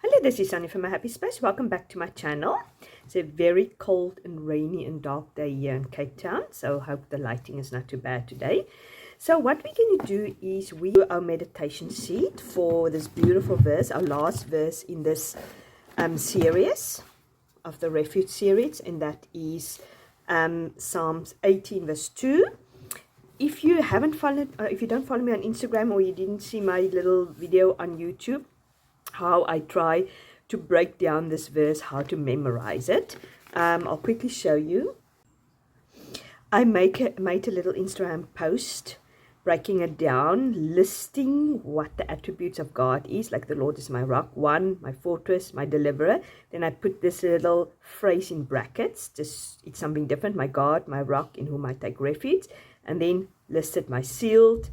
Hello, this is Sunny from My Happy Space. Welcome back to my channel. It's a very cold and rainy and dark day here in Cape Town, so I hope the lighting is not too bad today. So what we're going to do is we do our meditation sheet for this beautiful verse, our last verse in this series of the Refuge series, and that is Psalms 18 verse 2. If you haven't followed, if you don't follow me on Instagram or you didn't see my little video on YouTube, how I try to break down this verse, how to memorize it. I'll quickly show you. I made a little Instagram post breaking it down, listing what the attributes of God is, like the Lord is my rock, one, my fortress, my deliverer. Then I put this little phrase in brackets, just it's something different, my God, my rock, in whom I take refuge, and then listed my shield,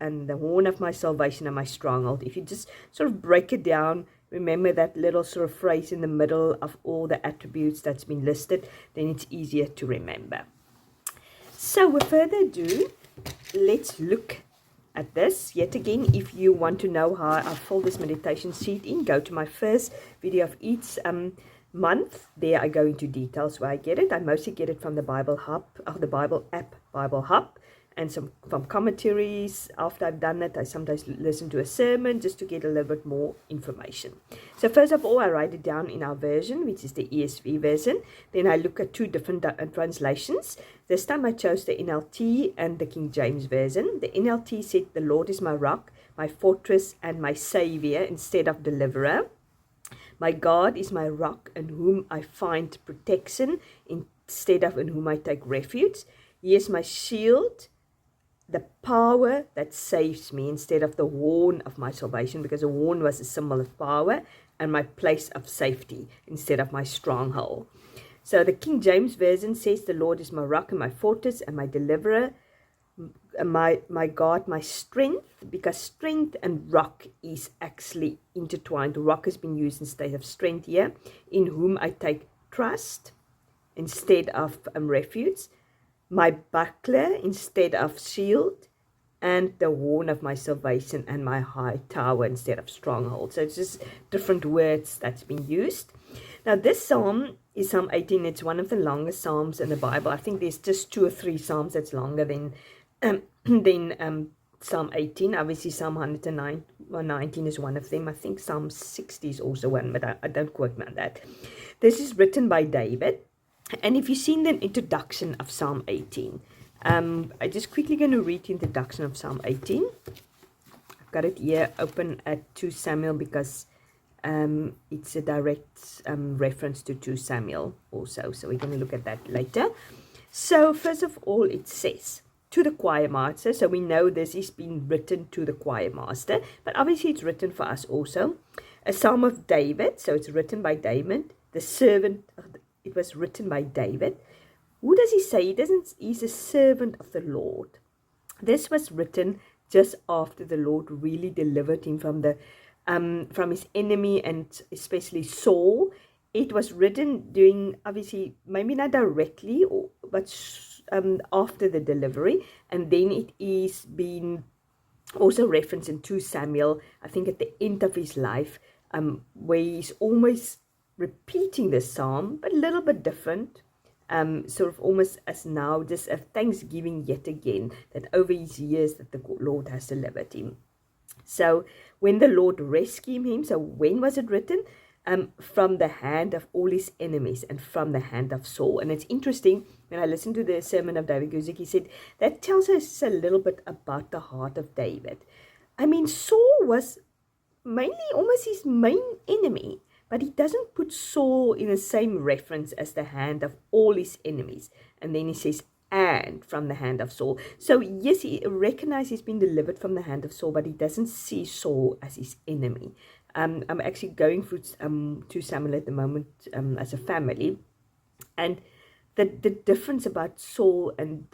and the horn of my salvation and my stronghold. If you just sort of break it down, remember that little sort of phrase in the middle of all the attributes that's been listed, then it's easier to remember. So with further ado, let's look at this. Yet again, if you want to know how I fill this meditation sheet in, go to my first video of each month. There I go into details where I get it. I mostly get it from the Bible Hub, the Bible app, Bible Hub, and some from commentaries. After I've done it, I sometimes listen to a sermon just to get a little bit more information. So first of all, I write it down in our version, which is the ESV version. Then I look at two different translations. This time I chose the NLT and the King James version. The NLT said, "The Lord is my rock, my fortress, and my savior," instead of deliverer. "My God is my rock, in whom I find protection," instead of "in whom I take refuge. He is my shield, the power that saves me," instead of the horn of my salvation, because a horn was a symbol of power, and my place of safety instead of my stronghold. So the King James version says, "The Lord is my rock and my fortress and my deliverer, my God, my strength," because strength and rock is actually intertwined. Rock has been used instead of strength here. "In whom I take trust," instead of refuge. "My buckler," instead of shield, and "the horn of my salvation and my high tower," instead of stronghold. So it's just different words that's been used. Now this psalm is Psalm 18. It's one of the longest psalms in the Bible. I think there's just 2 or 3 psalms that's longer than Psalm 18. Obviously Psalm 119 is one of them. I think Psalm 60 is also one, but I don't quote me on that. This is written by David. And if you've seen the introduction of Psalm 18, I'm just quickly going to read the introduction of Psalm 18. I've got it here open at 2 Samuel because it's a direct reference to 2 Samuel also. So we're going to look at that later. So first of all, it says, "To the choir master." So we know this is being written to the choir master, but obviously it's written for us also. "A psalm of David." So it's written by David, the servant of the, it was written by David. Who does he say? He's a servant of the Lord. This was written just after the Lord really delivered him from his enemy, and especially Saul. It was written during, obviously, maybe not directly, but after the delivery. And then it is being also referenced in 2 Samuel, I think at the end of his life, where he's almost repeating the psalm, but a little bit different, sort of almost as now, just a thanksgiving yet again, that over his years that the Lord has delivered him. So when the Lord rescued him, so when was it written? From the hand of all his enemies and from the hand of Saul. And it's interesting, when I listened to the sermon of David Guzik, he said, that tells us a little bit about the heart of David. I mean, Saul was mainly almost his main enemy, but he doesn't put Saul in the same reference as the hand of all his enemies. And then he says, "and from the hand of Saul." So yes, he recognizes he's been delivered from the hand of Saul, but he doesn't see Saul as his enemy. I'm actually going through 2 Samuel at the moment as a family. And the difference about Saul and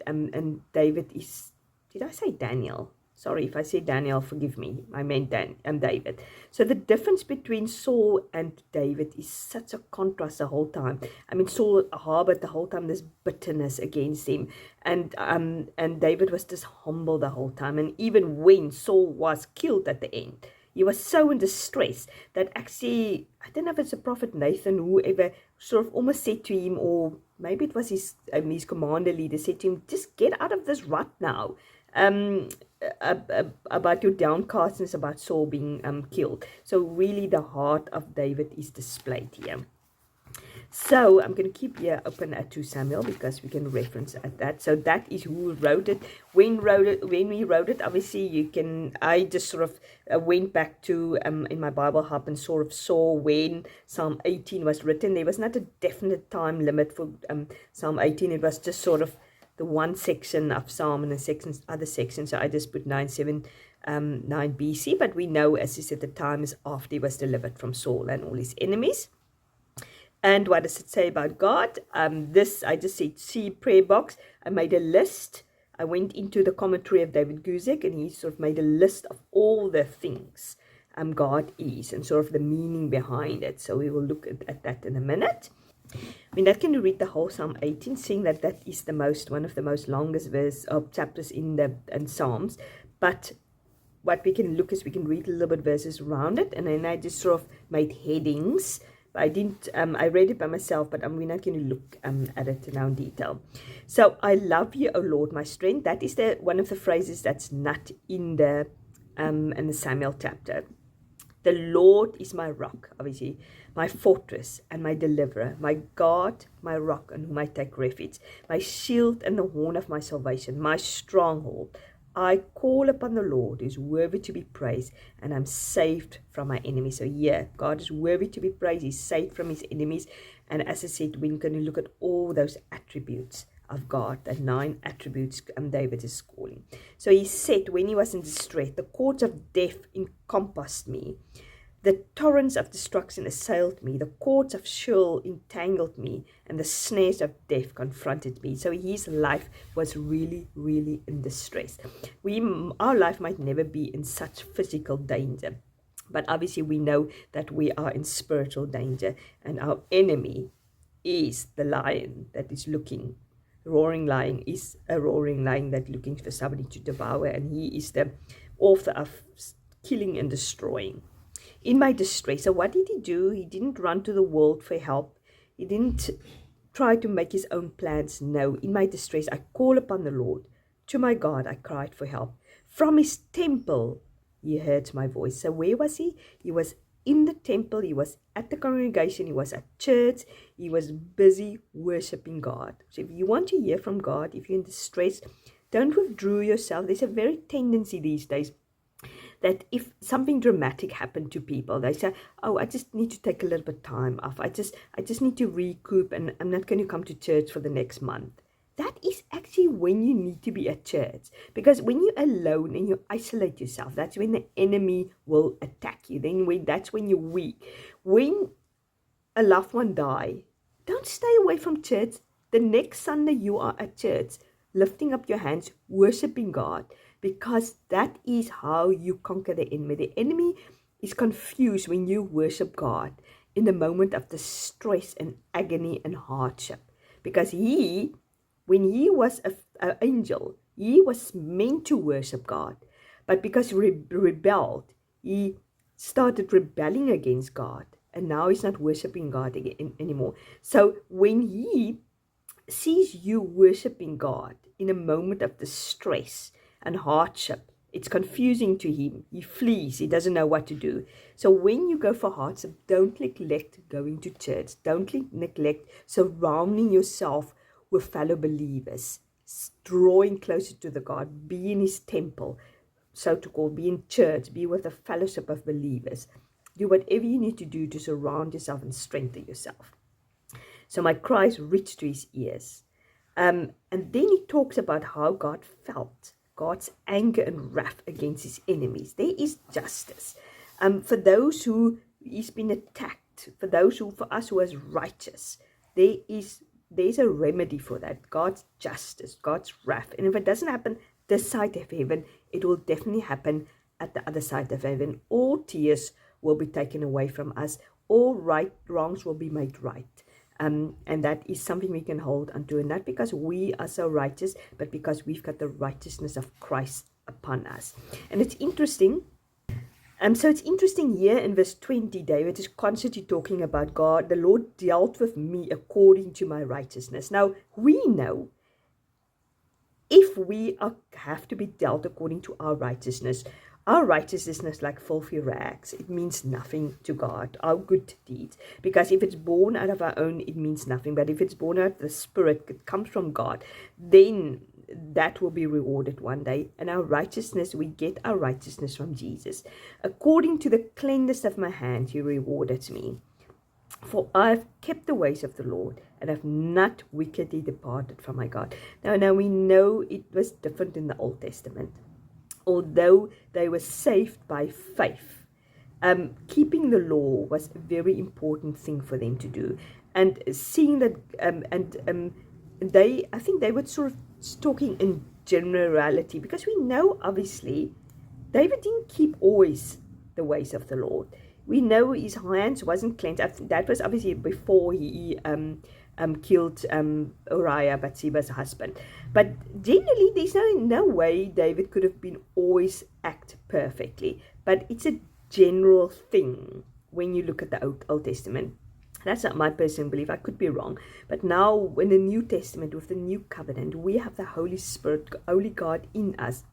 David is, did I say Daniel? Sorry, if I say Daniel, forgive me. I meant David. So the difference between Saul and David is such a contrast the whole time. I mean, Saul harbored the whole time this bitterness against him. And David was just humble the whole time. And even when Saul was killed at the end, He was so in distress that actually, I don't know if it's the prophet Nathan, whoever sort of almost said to him, or maybe it was his commander leader, said to him, just get out of this rut now. Um, about your downcastness, about Saul being killed. So really the heart of David is displayed here. So I'm going to keep here open at 2 Samuel because we can reference at that. So that is who wrote it. When we wrote it, obviously I just sort of went back to in my Bible hub and sort of saw when Psalm 18 was written. There was not a definite time limit for Psalm 18. It was just sort of the one section of Psalm and the other section. So I just put 979 BC. But we know, as you said, the time is after he was delivered from Saul and all his enemies. And what does it say about God? This, I just said, see prayer box. I made a list. I went into the commentary of David Guzik, and he sort of made a list of all the things God is and sort of the meaning behind it. So we will look at that in a minute. I mean, that can you read the whole Psalm 18, seeing that is one of the most longest chapters in Psalms. But what we can look is we can read a little bit verses around it, and then I just sort of made headings. I didn't. I read it by myself, but we're not going to look at it now in detail. So I love you, O Lord, my strength. That is one of the phrases that's not in the Samuel chapter. The Lord is my rock, obviously, my fortress and my deliverer, my God, my rock, on whom I take refuge, my shield and the horn of my salvation, my stronghold. I call upon the Lord, who is worthy to be praised, and I'm saved from my enemies. So yeah, God is worthy to be praised. He's saved from his enemies. And as I said, we're going to look at all those attributes of God, the 9 attributes David is calling. So he said, when he was in distress, the cords of death encompassed me. The torrents of destruction assailed me. The cords of Sheol entangled me, and the snares of death confronted me. So his life was really, really in distress. Our life might never be in such physical danger, but obviously we know that we are in spiritual danger, and our enemy is the lion that is looking. Roaring lion is a roaring lion that looking for somebody to devour, and he is the author of killing and destroying. In my distress, so what did he do? He didn't run to the world for help. He didn't try to make his own plans. No, in my distress, I call upon the Lord. To my God, I cried for help. From his temple, he heard my voice. So where was he? He was in the temple. He was at the congregation. He was at church. He was busy worshiping God. So if you want to hear from God, if you're in distress, don't withdraw yourself. There's a very tendency these days that if something dramatic happened to people, they say, oh, I just need to take a little bit of time off. I just need to recoup, and I'm not going to come to church for the next month. That is actually when you need to be at church. Because when you're alone and you isolate yourself, that's when the enemy will attack you. That's when you're weak. When a loved one dies, don't stay away from church. The next Sunday you are at church, lifting up your hands, worshiping God, because that is how you conquer the enemy. The enemy is confused when you worship God in the moment of distress and agony and hardship, because when he was an angel, he was meant to worship God, but because he rebelled, he started rebelling against God, and now he's not worshiping God anymore. So when he sees you worshiping God in a moment of distress and hardship, it's confusing to him. He flees. He doesn't know what to do. So when you go for hardship, don't neglect going to church. Don't neglect surrounding yourself with fellow believers, drawing closer to the God, be in his temple, so to call, be in church, be with a fellowship of believers. Do whatever you need to do to surround yourself and strengthen yourself. So my cries reached to his ears. And then he talks about how God felt, God's anger and wrath against his enemies. There is justice. For those who he's been attacked, for us who is righteous, there's a remedy for that. God's justice, God's wrath. And if it doesn't happen this side of heaven, it will definitely happen at the other side of heaven. All tears will be taken away from us. All wrongs will be made right. And that is something we can hold onto, and not because we are so righteous, but because we've got the righteousness of Christ upon us. And it's interesting, So it's interesting here in verse 20, David is constantly talking about God. The Lord dealt with me according to my righteousness. Now, we know if we have to be dealt according to our righteousness like filthy rags, it means nothing to God, our good deeds. Because if it's born out of our own, it means nothing. But if it's born out of the Spirit, it comes from God, then that will be rewarded one day. And our righteousness, we get our righteousness from Jesus. According to the cleanness of my hand, He rewarded me. For I have kept the ways of the Lord, and have not wickedly departed from my God. Now we know it was different in the Old Testament. Although they were saved by faith, keeping the law was a very important thing for them to do. And seeing that, I think they were sort of talking in generality, because we know obviously David didn't keep always the ways of the Lord. We know his hands wasn't cleansed. That was obviously before he killed Uriah, Bathsheba's husband. But generally, there's no way David could have been always act perfectly. But it's a general thing when you look at the Old Testament. That's not my personal belief. I could be wrong. But now in the New Testament, with the New Covenant, we have the Holy Spirit, Holy God in us.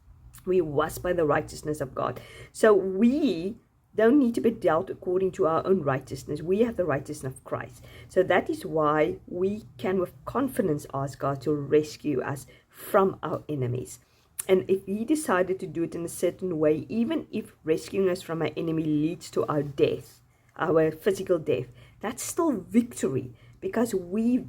We are washed by the righteousness of God. So we don't need to be dealt according to our own righteousness. We have the righteousness of Christ. So that is why we can with confidence ask God to rescue us from our enemies. And if He decided to do it in a certain way, even if rescuing us from our enemy leads to our death, our physical death, that's still victory, because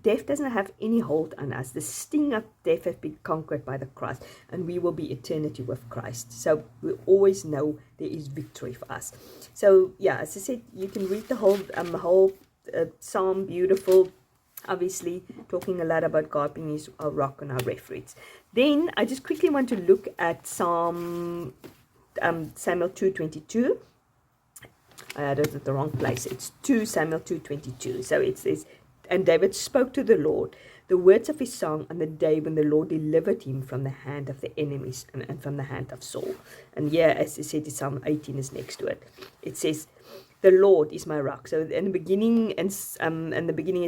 death doesn't have any hold on us. The sting of death has been conquered by the cross, and we will be eternity with Christ. So we always know there is victory for us. So yeah, as I said, you can read the whole psalm, beautiful. Obviously, talking a lot about God being our rock and our refuge. Then I just quickly want to look at Samuel 2:22. That is at the wrong place. It's 2 Samuel 2:22. So it says, and David spoke to the Lord the words of his song on the day when the Lord delivered him from the hand of the enemies and from the hand of Saul. And here, as I said, Psalm 18 is next to it. It says, the Lord is my rock. So in the beginning, it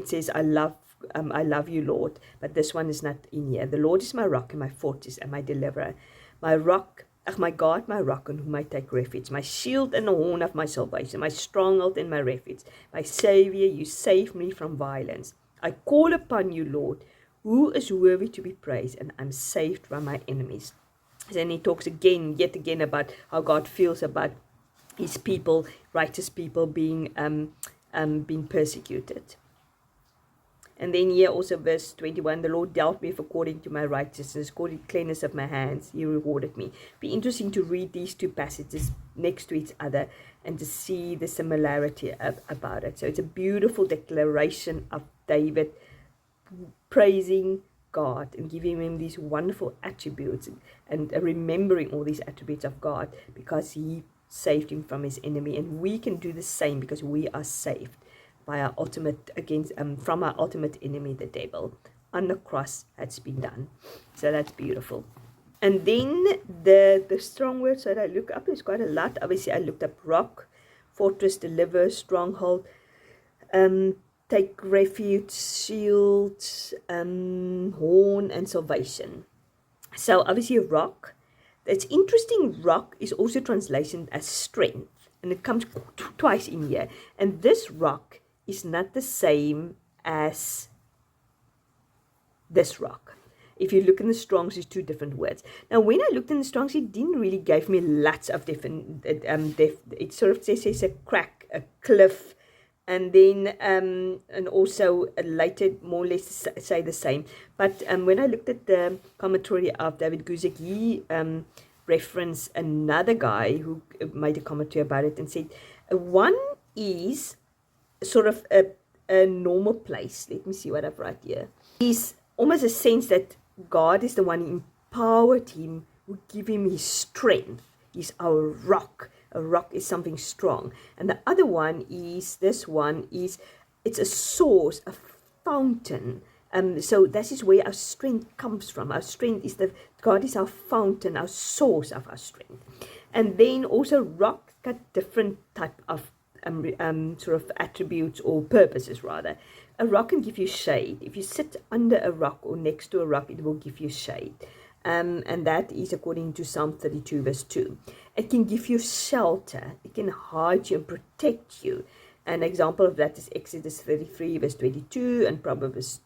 says, I love you, Lord. But this one is not in here. The Lord is my rock and my fortress and my deliverer. My rock, my God, my rock on whom I take refuge, my shield and the horn of my salvation, my stronghold and my refuge, my Savior, you save me from violence. I call upon you, Lord, who is worthy to be praised, and I'm saved from my enemies. Then he talks yet again about how God feels about His people, righteous people, being persecuted. And then here also verse 21, the Lord dealt me according to my righteousness, according to the cleanness of my hands, He rewarded me. Be interesting to read these two passages next to each other and to see the similarity about it. So it's a beautiful declaration of David praising God and giving Him these wonderful attributes and remembering all these attributes of God, because He saved him from his enemy. And we can do the same, because we are saved by our from our ultimate enemy, the devil. On the cross, that's been done. So that's beautiful. And then the strong words that I look up, there's quite a lot. Obviously, I looked up rock, fortress, deliver, stronghold, take refuge, shield, horn, and salvation. So obviously, rock. It's interesting, rock is also translated as strength, and it comes twice in here. And this rock is not the same as this rock. If you look in the Strong's, it's two different words. Now, when I looked in the Strong's, it didn't really give me lots of different, it sort of says a crack, a cliff, and then, and also later more or less say the same. But when I looked at the commentary of David Guzik, he referenced another guy who made a commentary about it and said, one is sort of a normal place. Let me see what I've write here. Is almost a sense that God is the one who empowered him, who give him his strength. He's our rock. A rock is something strong. And the other one is, it's a source, a fountain. So that is where our strength comes from. Our strength is God is our fountain, our source of our strength. And then also rock got different type of sort of attributes or purposes rather. A rock can give you shade. If you sit under a rock or next to a rock, it will give you shade. And that is according to Psalm 32 verse 2. It can give you shelter. It can hide you and protect you. An example of that is Exodus 33 verse 22 and Proverbs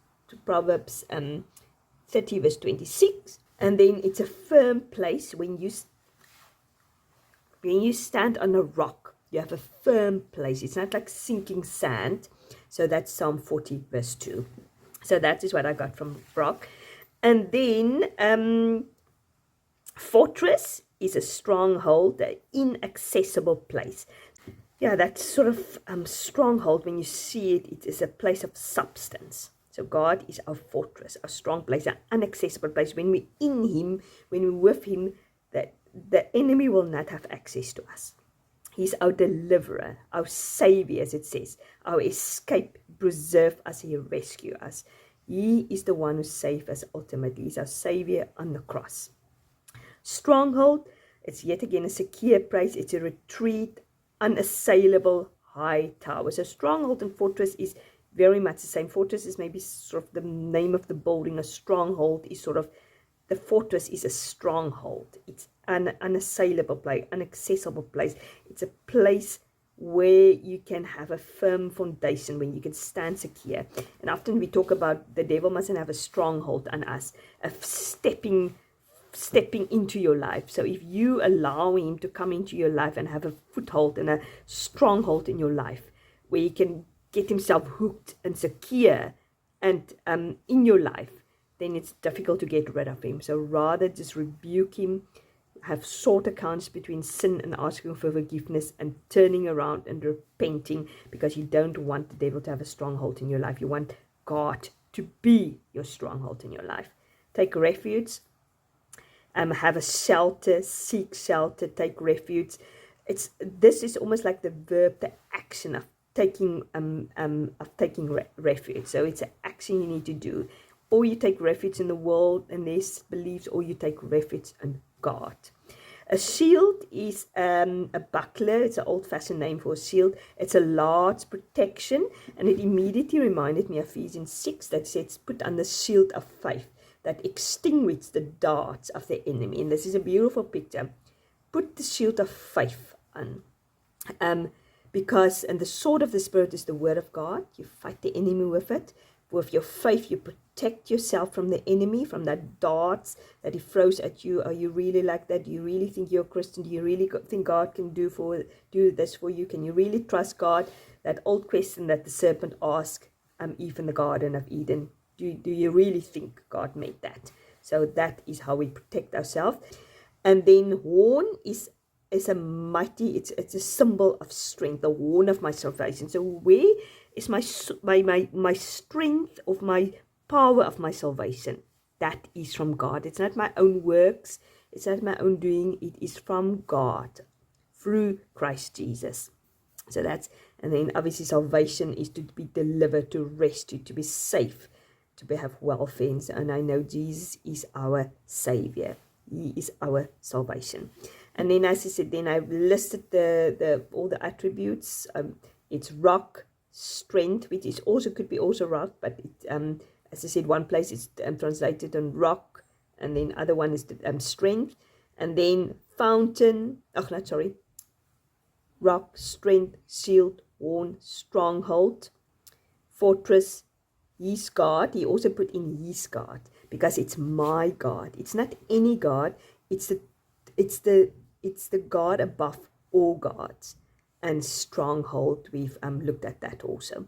30 verse 26. And then it's a firm place. When you stand on a rock, you have a firm place. It's not like sinking sand. So that's Psalm 40 verse 2. So that is what I got from rock. And then fortress is a stronghold, an inaccessible place. Yeah, that sort of stronghold, when you see it, it is a place of substance. So God is our fortress, our strong place, an inaccessible place. When we're in Him, when we're with Him, that the enemy will not have access to us. He's our deliverer, our savior, as it says, our escape, preserve us, He rescue us. He is the one who saved us ultimately. He's our savior on the cross. Stronghold, it's yet again a secure place. It's a retreat, unassailable high tower. So stronghold and fortress is very much the same. Fortress is maybe sort of the name of the building. A stronghold is sort of, the fortress is a stronghold. It's an unassailable place, inaccessible place. It's a place where you can have a firm foundation, when you can stand secure. And often we talk about the devil mustn't have a stronghold on us, of stepping into your life. So if you allow him to come into your life and have a foothold and a stronghold in your life, where he can get himself hooked and secure and in your life, then it's difficult to get rid of him. So rather just rebuke him, have short accounts between sin and asking for forgiveness and turning around and repenting, because you don't want the devil to have a stronghold in your life. You want God to be your stronghold in your life. Take refuge, have a shelter, seek shelter, take refuge. This is almost like the verb, the action of taking refuge. So it's an action you need to do. Or you take refuge in the world and their beliefs, or you take refuge in God. A shield is a buckler. It's an old-fashioned name for a shield. It's a large protection, and it immediately reminded me of Ephesians 6 that says, put on the shield of faith that extinguishes the darts of the enemy. And this is a beautiful picture. Put the shield of faith on. Because, and the sword of the Spirit is the word of God. You fight the enemy with it. With your faith, you protect yourself from the enemy, from that darts that he throws at you. Are you really like that? Do you really think you're a Christian? Do you really think God can do this for you? Can you really trust God? That old question that the serpent asked Eve in the Garden of Eden. Do you really think God made that? So that is how we protect ourselves. And then horn is a mighty, it's a symbol of strength, the horn of my salvation. So where is my strength, of my power of my salvation? That is from God. It's not my own works. It's not my own doing. It is from God through Christ Jesus. So that's, and then obviously salvation is to be delivered, to rescue, to be safe, to have welfare. And I know Jesus is our Savior. He is our salvation. And then, as I said, then I've listed all the attributes. It's rock, strength, which is also could be also rock, but it, as I said, one place is translated on rock, and then other one is strength, and then fountain. Rock, strength, shield, horn, stronghold, fortress. His God. He also put in His God, because it's my God. It's not any God. It's the God above all gods. And stronghold, we've looked at that also.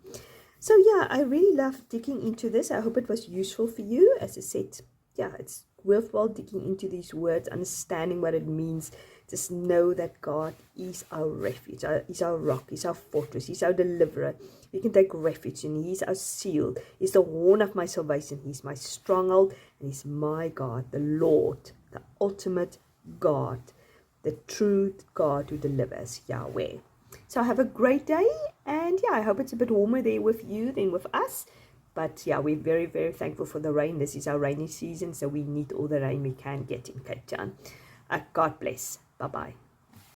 So yeah, I really love digging into this. I hope it was useful for you. As I said, yeah, it's worthwhile digging into these words, understanding what it means. Just know that God is our refuge, He's our rock, He's our fortress, He's our deliverer. We can take refuge in Him. He's our shield, He's the horn of my salvation, He's my stronghold, and He's my God, the Lord, the ultimate God, the true God who delivers, Yahweh. So have a great day, and yeah, I hope it's a bit warmer there with you than with us. But yeah, we're very, very thankful for the rain. This is our rainy season, so we need all the rain we can get in Cape Town. God bless. Bye-bye.